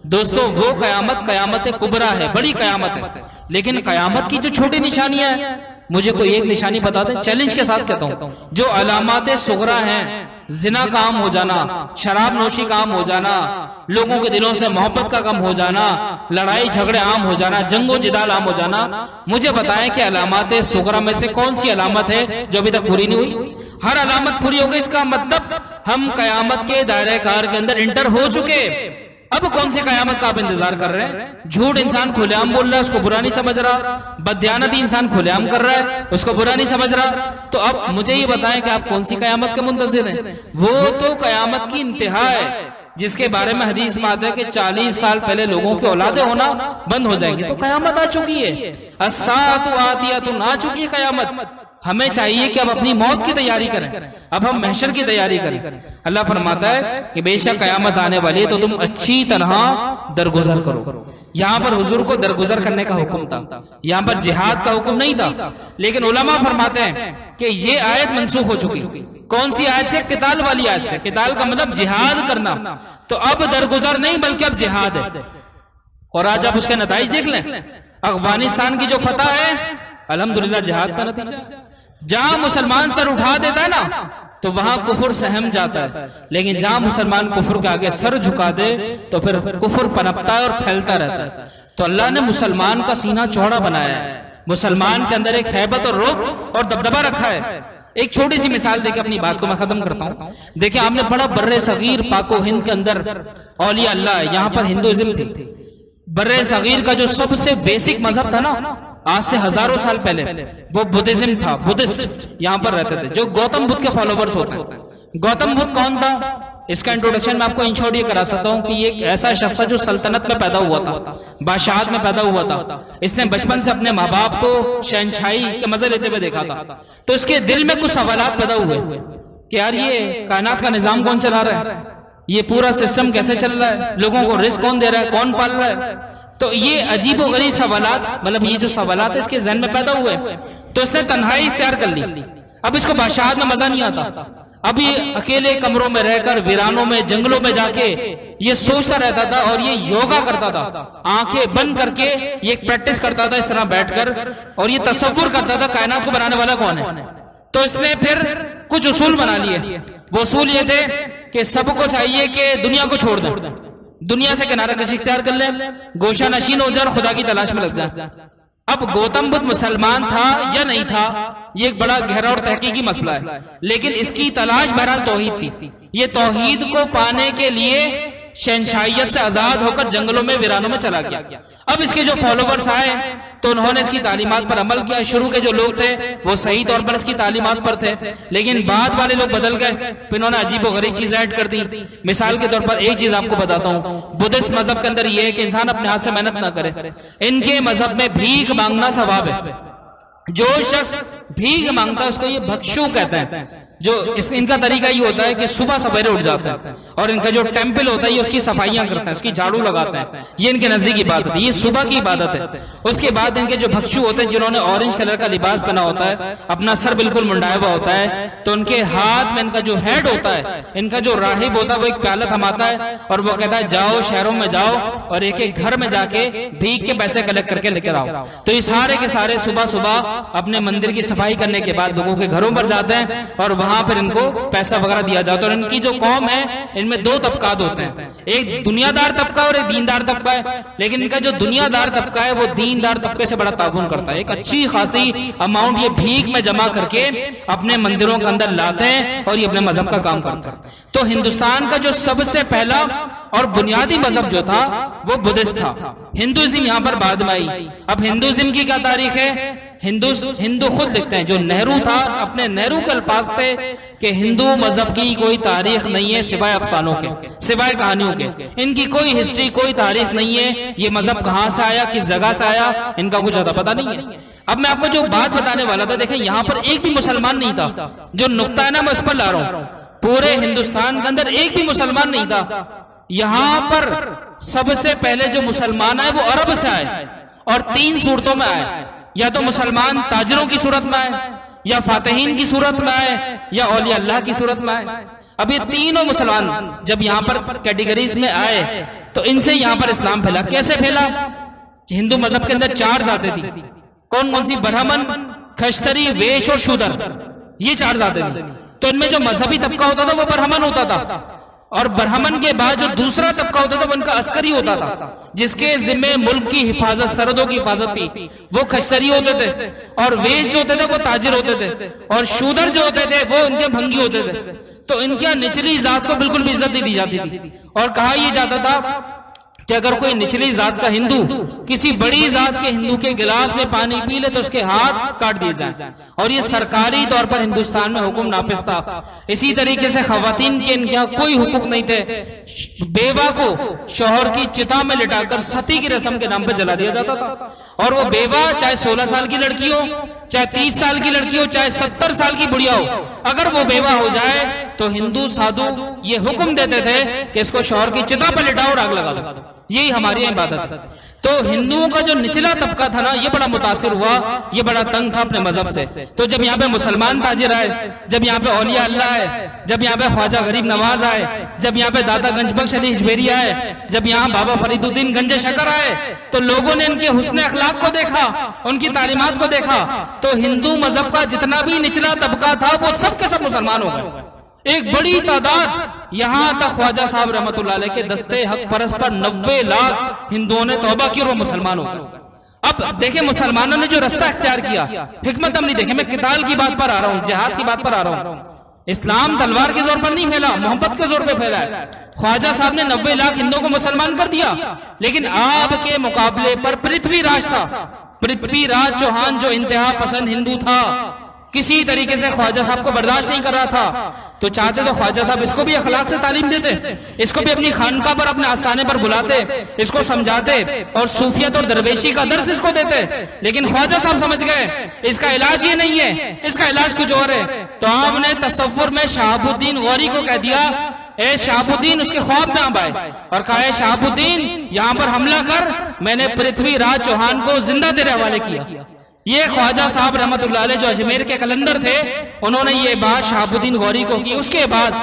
दोस्तों वो कयामत कुबरा है, बड़ी कयामत है। लेकिन कयामत की जो छोटी निशानियां हैं, मुझे कोई एक निशानी बता दें, चैलेंज के साथ कहता हूं। जो अलामाते सुगरा हैं, जिना का आम हो जाना, शराब नोशी का आम हो जाना, लोगों के दिलों से मोहब्बत का कम हो जाना, लड़ाई झगड़े आम हो जाना, जंगो जिदाल आम हो जाना, मुझे बताएं कि अलामाते सुगरा में से कौन सी अलामत है जो अभी तक पूरी नहीं हुई? हर अलामत पूरी हो गई, इसका मतलब हम कयामत के दायरे कार के अंदर इंटर हो चुके। अब कौन सी कयामत का आप इंतजार कर रहे हैं? झूठ इंसान खुलेआम बोल रहा है, उसको बुरा नहीं समझ रहा। बददियानती इंसान खुलेआम कर रहा है, उसको बुरा नहीं समझ रहा। तो अब मुझे ये बताएं कि आप कौन सी कयामत के मुंतज़िर हैं? वो तो कयामत की इंतहा है, जिसके बारे में हदीस में आता है कि 40 साल पहले लोगों की औलादें होना बंद हो जाएंगी। तो कयामत आ चुकी है, अस्साअतु आतियतुन, आ चुकी है कयामत। हमें चाहिए कि अब अपनी मौत की तैयारी करें, अब हम महशर की तैयारी करें। अल्लाह फरमाता है कि बेशक कयामत आने वाली है, तो तुम अच्छी तरह दरगुजर करो। यहाँ पर हुजूर को दरगुजर करने का हुक्म था, यहाँ पर जिहाद का हुक्म नहीं था। लेकिन उलमा फरमाते हैं कि ये आयत मंसूख हो चुकी। कौन सी आयत से? किताल वाली आयत से। किताल का मतलब जिहाद करना। तो अब दरगुजर नहीं बल्कि अब जिहाद है। और आज आप उसके नताइज देख लें। अफगानिस्तान की जो फतह है, अल्हम्दुलिल्लाह जिहाद का नतीजा। जहां मुसलमान सर उठा देता है ना, तो वहां कुफर सहम जाता है। लेकिन जहां मुसलमान कुफर के आगे सर झुका दे, तो फिर कुफर पनपता है और फैलता रहता है। तो अल्लाह ने मुसलमान का सीना चौड़ा बनाया है, मुसलमान के अंदर एक हैबत और रुब और दबदबा रखा है। एक छोटी सी मिसाल देके अपनी बात को मैं खत्म करता हूं। देखिए, आपने बड़ा बर्रे सगीर पाको हिंद के अंदर औलिया अल्लाह, यहाँ पर हिंदुइज्म थी। बर्रे सगीर का जो सबसे बेसिक मजहब था ना, आज से हजारों साल पहले, वो बुद्धिज्म था। बुद्धिस्ट यहाँ पर रहते थे, जो गौतम बुद्ध के फॉलोवर्स होते हैं। गौतम बुद्ध कौन था? इसका इंट्रोडक्शन मैं आपको इन शॉर्ट ये करा सकता हूँ कि ये एक ऐसा शख्स था जो सल्तनत में पैदा हुआ था, बादशाहत में पैदा हुआ था। इसने बचपन से अपने माँ बाप को शहनशाही के मजे लेते हुए देखा था। तो इसके दिल में कुछ सवालात पैदा हुए कि यार ये कायनात का निजाम कौन चला रहा है, ये पूरा सिस्टम कैसे चल रहा है, लोगों को रिस्क कौन दे रहा है, कौन पाल रहा है। तो ये अजीब व गरीब सवालात, मतलब ये जो सवालात इसके जहन में पैदा हुए, तो इसने तन्हाई इख्तियार कर ली। अब इसको बादशाहत में मजा नहीं आता। अब ये अकेले कमरों में रहकर, वीरानों में, जंगलों में जाके ये सोचता रहता था और ये योगा करता था। आंखें बंद करके ये एक प्रैक्टिस करता था इस तरह बैठकर, और ये तसव्वुर करता था कायनात को बनाने वाला कौन है। तो इसने फिर कुछ उसूल बना लिए। वो उसूल ये थे कि सबको चाहिए कि दुनिया को छोड़ दें, दुनिया से किनारा कशी इख्तियार कर ले, गोशा नशीन हो जाए, खुदा की तलाश में लग जाए। अब गौतम बुद्ध मुसलमान था या नहीं था, ये एक बड़ा गहरा और तहकीकी मसला है, लेकिन इसकी तलाश बहरहाल तौहीद थी। ये तौहीद को पाने के लिए शहनशाहियत से आजाद होकर जंगलों में, वीरानों में चला गया। अब इसके जो फॉलोवर्स आए तो उन्होंने इसकी तालीमात पर अमल किया। शुरू के जो लोग थे वो सही तौर पर इसकी तालीमात पर थे, लेकिन बाद वाले लोग बदल गए, फिर इन्होंने अजीब और गरीब चीजें ऐड कर दी। मिसाल के तौर पर एक चीज आपको बताता हूँ, बुद्धिस्ट मजहब के अंदर ये है कि इंसान अपने हाथ से मेहनत ना करे। इनके मजहब में भीख मांगना सवाब है। जो शख्स भीख मांगता है उसको ये भक्षु कहते हैं। इनका तरीका ये होता है कि सुबह सवेरे उठ जाते हैं और इनका जो टेम्पल होता है ये उसकी सफाइयां करते हैं, उसकी झाड़ू लगाते हैं। ये इनके नजदीक इबादत है, ये सुबह की इबादत है। उसके बाद इनके जो भक्षु होते हैं जिन्होंने ऑरेंज कलर का लिबास पहना होता है, अपना सर बिल्कुल मुंडाया हुआ होता है, तो उनके हाथ में इनका जो हेड होता है, इनका जो राहिब होता है, वो एक प्याला थमाता है और वो कहता है जाओ शहरों में जाओ और एक एक घर में जाके भीख के पैसे कलेक्ट करके लेकर आओ। तो ये सारे के सारे सुबह सुबह अपने मंदिर की सफाई करने के बाद लोगों के घरों पर जाते हैं और वहां पर इनको पैसा वगैरह दिया जाता है। और इनकी जो कौम है इनमें दो तबकात होते हैं, एक दुनियादार तबका और एक दीनदार तबका है। लेकिन इनका जो दुनियादार तबका है वो दीनदार तबके से बड़ा ताउन करता है। एक अच्छी खासी अमाउंट ये भीख में जमा करके अपने मंदिरों के अंदर लाते हैं और ये अपने मजहब का काम करता है। तो हिंदुस्तान का जो सबसे पहला और बुनियादी मजहब जो था वो बुद्धिस्ट था। हिंदुइज्म यहाँ पर बाद में आई। अब हिंदुइज्म की क्या तारीख है? हिंदू खुद लिखते हैं, जो नेहरू था अपने नेहरू के अल्फाज थे कि हिंदू मजहब की कोई तारीख नहीं है सिवाय अफसानों के, सिवाय कहानियों के। इनकी कोई हिस्ट्री, कोई तारीख नहीं है। ये मजहब कहाँ से आया, किस जगह से आया, इनका कुछ ज्यादा पता नहीं है। अब मैं आपको जो बात बताने वाला था, देखें यहाँ पर एक भी मुसलमान नहीं था। जो नुक्ता है ना मैं उस पर ला रहा हूँ, पूरे हिंदुस्तान के अंदर एक भी मुसलमान नहीं था। यहाँ पर सबसे पहले जो मुसलमान आए वो अरब से आए और 3 सूरतों में आए। या तो मुसलमान ताजिरों की सूरत में आए, या फातिहीन की सूरत में आए, या औलिया अल्लाह की सूरत में आए। अब ये तीनों मुसलमान जब यहाँ पर कैटेगरीज में आए तो इनसे यहाँ पर इस्लाम फैला। कैसे फैला? हिंदू मजहब के अंदर 4 जातें थी। कौन कौन सी? ब्राह्मण, खश्तरी, वैश्य और शूद्र, ये 4 जातें थी। तो इनमें जो मजहबी तबका होता था वो ब्राह्मण होता था, और ब्राह्मण के बाद जो दूसरा तबका होता था वो उनका अस्करी होता था, जिसके जिम्मे मुल्क की हिफाजत, सरहदों की हिफाजत थी, वो खश्तरी होते थे। और वैश्य जो होते थे वो ताजिर होते थे, और शूद्र जो होते थे वो इनके भंगी होते थे। तो इनके निचली जात को बिल्कुल भी इज्जत नहीं दी जाती थी। और कहा यह जाता था कि अगर कोई निचली जात का हिंदू किसी बड़ी जात के हिंदू के गिलास में पानी पी ले तो उसके हाथ काट दिए जाए। और ये सरकारी तौर पर हिंदुस्तान में हुक्म नाफिज था। इसी तरीके से खवातीन के इनके यहाँ कोई हुकूक नहीं थे। बेवा को शौहर की चिता में लिटाकर सती की रस्म के नाम पर जला दिया जाता था। और वो बेवा चाहे 16 साल की लड़की हो, चाहे 30 साल की लड़की हो, चाहे 70 साल की बुढ़िया हो, अगर वो बेवा हो जाए तो हिंदू साधु ये हुक्म देते थे कि इसको शौहर की चिता पर लिटाओ और आग लगा दो। यही हमारी इबादत है। तो हिंदुओं का जो निचला तबका था ना, ये बड़ा मुतासिर हुआ, ये बड़ा तंग था अपने मजहब से। तो जब यहाँ पे मुसलमान ताजिर आए, जब यहाँ पे औलिया अल्लाह आए, जब यहाँ पे ख्वाजा गरीब नवाज आए, जब यहाँ पे दादा गंजबख्श अली हिजवेरी आए, जब यहाँ बाबा फरीदुद्दीन गंज शकर आए, तो लोगों ने इनके हुस्न अखलाक को देखा, उनकी तालीमात को देखा। तो हिंदू मजहब का जितना भी निचला तबका था वो सब के सब मुसलमान हो गए। एक बड़ी तादाद, यहां तक ख्वाजा साहब रहमतुल्लाह अलैह के दस्ते हक परस पर 90 लाख हिंदुओं ने तौबा की और वो मुसलमान हो गए। अब देखें मुसलमानों ने जो रास्ता इख्तियार किया, हिकमत हम नहीं देखे। मैं किताल की बात पर आ रहा हूं, जिहाद की बात पर आ रहा हूं। इस्लाम तलवार के जोर पर नहीं फैला, मोहब्बत के जोर पर फैला है। ख्वाजा साहब ने 90 लाख हिंदुओं को मुसलमान कर दिया। लेकिन आपके मुकाबले पर पृथ्वीराज था, पृथ्वीराज चौहान, जो इंतहा पसंद हिंदू था, किसी तरीके से ख्वाजा साहब को बर्दाश्त नहीं कर रहा था। तो चाहते तो ख्वाजा साहब इसको भी अखलाक से तालीम देते, इसको भी अपनी खानका पर, अपने आस्थाने पर बुलाते, इसको समझाते और सूफियत और दरवेशी का दर्स इसको देते। लेकिन ख्वाजा साहब समझ गए इसका इलाज ये नहीं है, इसका इलाज कुछ और है। तो आपने तसव्वुर में शहाबुद्दीन गौरी को कह दिया, ए शहाबुद्दीन, उसके ख्वाब में आप आए और कहा शहाबुद्दीन यहाँ पर हमला कर, मैंने पृथ्वीराज चौहान को जिंदा तेरे हवाले किया। ये ख्वाजा साहब रहमतुल्लाह अलैह जो अजमेर के कलंदर थे, उन्होंने ये बात शहाबुद्दीन गौरी को की। उसके बाद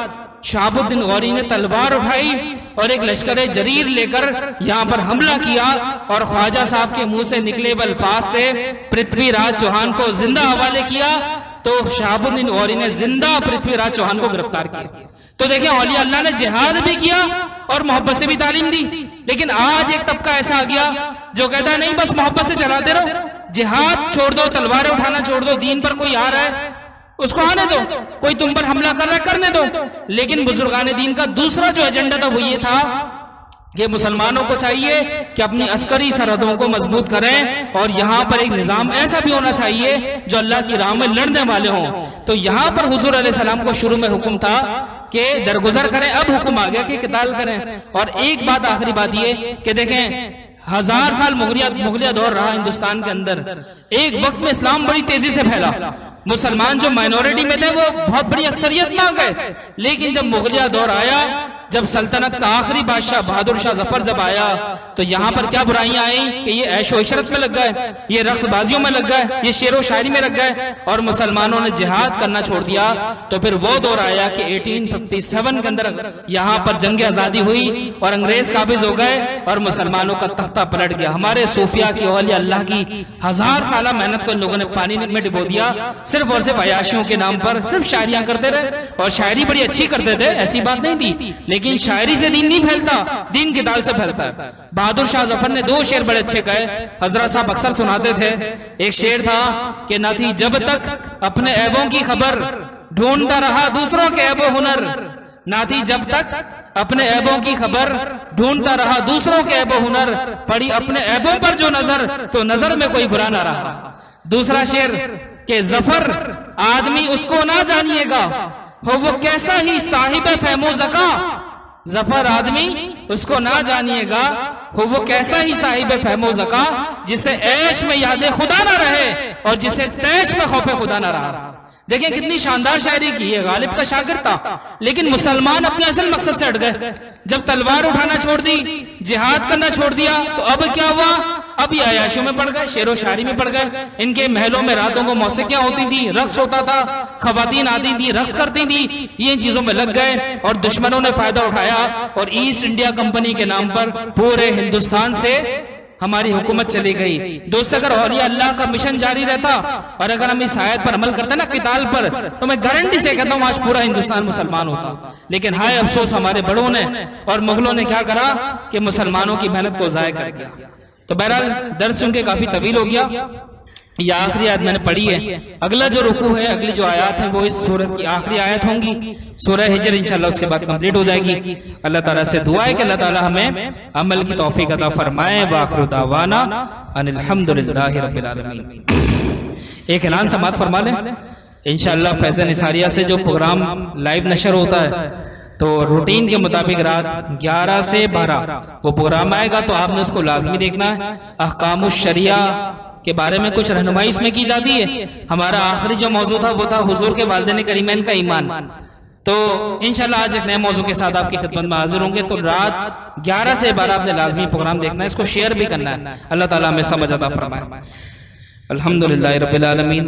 शहाबुद्दीन गौरी ने तलवार उठाई और एक लश्कर जरीर लेकर यहाँ पर हमला किया और ख्वाजा साहब के मुंह से निकले अल्फाज थे पृथ्वीराज चौहान को जिंदा हवाले किया। तो शहाबुद्दीन गौरी ने जिंदा पृथ्वीराज चौहान को गिरफ्तार किया। तो देखिए औलिया अल्लाह ने जिहाद भी किया और मोहब्बत से भी तालीम दी। लेकिन आज एक तबका ऐसा आ गया जो कहता है नहीं बस मोहब्बत से चलाते रहो, जिहाद छोड़ दो, तलवारें उठाना छोड़ दो, दीन पर कोई आ रहा है उसको आने दो, कोई तुम पर हमला कर रहा है करने दो। लेकिन बुजुर्गान दीन का दूसरा जो एजेंडा था वो ये था कि मुसलमानों को चाहिए कि अपनी अस्करी सरहदों को मजबूत करें और यहाँ पर एक निजाम ऐसा भी होना चाहिए जो अल्लाह की राह में लड़ने वाले हों। तो यहाँ पर हुजूर अलैहि सलाम को शुरू में हुक्म था कि दरगुजर करें, अब हुक्म आ गया कि किताल करें। और एक बात, आखिरी बात ये कि देखें 1000 साल मुगलिया दौर रहा हिंदुस्तान के अंदर। एक वक्त में इस्लाम बड़ी तेजी से फैला मुसलमान जो माइनॉरिटी में थे वो बहुत बड़ी अक्सरियत में आ गए। लेकिन जब मुगलिया दौर आया, जब सल्तनत का आखिरी बादशाह बहादुर शाह जफर जब आया, तो यहाँ पर क्या बुराइयां आई कि ये ऐशो इशरत में लग गए, ये रक्सबाजियों में लग गए, ये शेरो शायरी में लग गए और मुसलमानों ने जिहाद करना छोड़ दिया। तो फिर वो दौर आया कि 1857 के अंदर यहाँ पर जंग आजादी हुई और अंग्रेज काबिज हो गए और मुसलमानों का तख्ता पलट गया। हमारे सूफिया की औलिया अल्लाह की 1000 साल मेहनत को इन लोगों ने पानी में डुबो दिया, सिर्फ और सिर्फ अयाशियों के नाम पर सिर्फ शायरियां करते रहे। और शायरी बड़ी अच्छी करते थे, ऐसी बात नहीं थी, लेकिन शायरी से दीन नहीं फैलता, दीन की दाल से फैलता है। बहादुर शाह जफर ने 2 शेर बड़े अच्छे कहे, हजरत साहब अक्सर सुनाते थे। एक शेर था कि ना थी जब तक अपने ऐबों की खबर, ढूंढता रहा दूसरों के ऐबो हुनर। ना थी जब तक अपने ऐबों की खबर, ढूंढता रहा दूसरों के ऐबो हुनर। पड़ी अपने ऐबों पर जो नजर, तो नजर में कोई बुरा ना रहा। दूसरा शेर के जफर आदमी उसको ना जानिएगा, हो वो कैसा ही साहिब फहमो ज़का। जफर आदमी उसको ना जानिएगा, हो वो कैसा ही साहिब फहमो ज़का, जिसे ऐश में याद खुदा ना रहे और जिसे तैश में खौफ खुदा ना रहा। देखिए कितनी शानदार शायरी की है। गालिब का शागिर्द था, लेकिन मुसलमान अपने असल मकसद से हट गए। जब तलवार उठाना छोड़ दी, जिहाद करना छोड़ दिया, तो अब क्या हुआ? अब ये अयाशों में पड़ गए, शेरो शायरी में पड़ गए। इनके महलों में रातों को मौसीकियां होती थी, रक्स होता था, खवातीन आती थी, रक्स करती थी, ये चीजों में लग गए और दुश्मनों ने फायदा उठाया और ईस्ट इंडिया कंपनी के नाम पर पूरे हिंदुस्तान से हमारी हुकूमत चली गई। दोस्तों, अगर औलिया अल्लाह का मिशन जारी रहता और अगर हम इस आयत पर अमल करते ना, किताल पर, तो मैं गारंटी से कहता हूँ आज पूरा हिंदुस्तान मुसलमान होता। लेकिन हाय अफसोस, हमारे बड़ों ने और मुगलों ने क्या करा कि मुसलमानों की मेहनत को जाया कर दिया। तो बहरहाल दर्स सुन के काफी तवील हो गया। ये आखिरी आयत मैंने पढ़ी है। अगला जो रुकू है, अगली जो आयत है, वो इस सूरत की आखिरी आयत होंगी, सूरह हिजर। इंशाल्लाह उसके बाद कंप्लीट हो जाएगी। अल्लाह ताला से दुआ है कि अल्लाह ताला हमें अमल की तौफीक अता फरमाए। व आखिरु दावाना अनिल हम्दुलिल्लाहि रब्बिल आलमीन। एक ऐलान समाअत फरमा लें, इंशाल्लाह फैज़ निसारिया से जो प्रोग्राम लाइव नशर होता है, तो रूटीन के मुताबिक रात 11 से 12 वो प्रोग्राम आएगा, तो आपने उसको लाजमी देखना है। अहकामुश शरिया के बारे में कुछ रहनुमाई इसमें की जाती है। हमारा आखिरी जो मौजू था वो था हुजूर के वालिदैन करीमैन का ईमान। तो इंशाल्लाह आज एक नए मौजू के साथ आपकी खिदमत में हाजिर होंगे। तो रात 11 से 12 आपने लाजमी प्रोग्राम देखना है, इसको शेयर भी करना है। अल्लाह ताला हमें समझ अता फरमाए। अल्हम्दुलिल्लाहि रब्बिल आलमीन।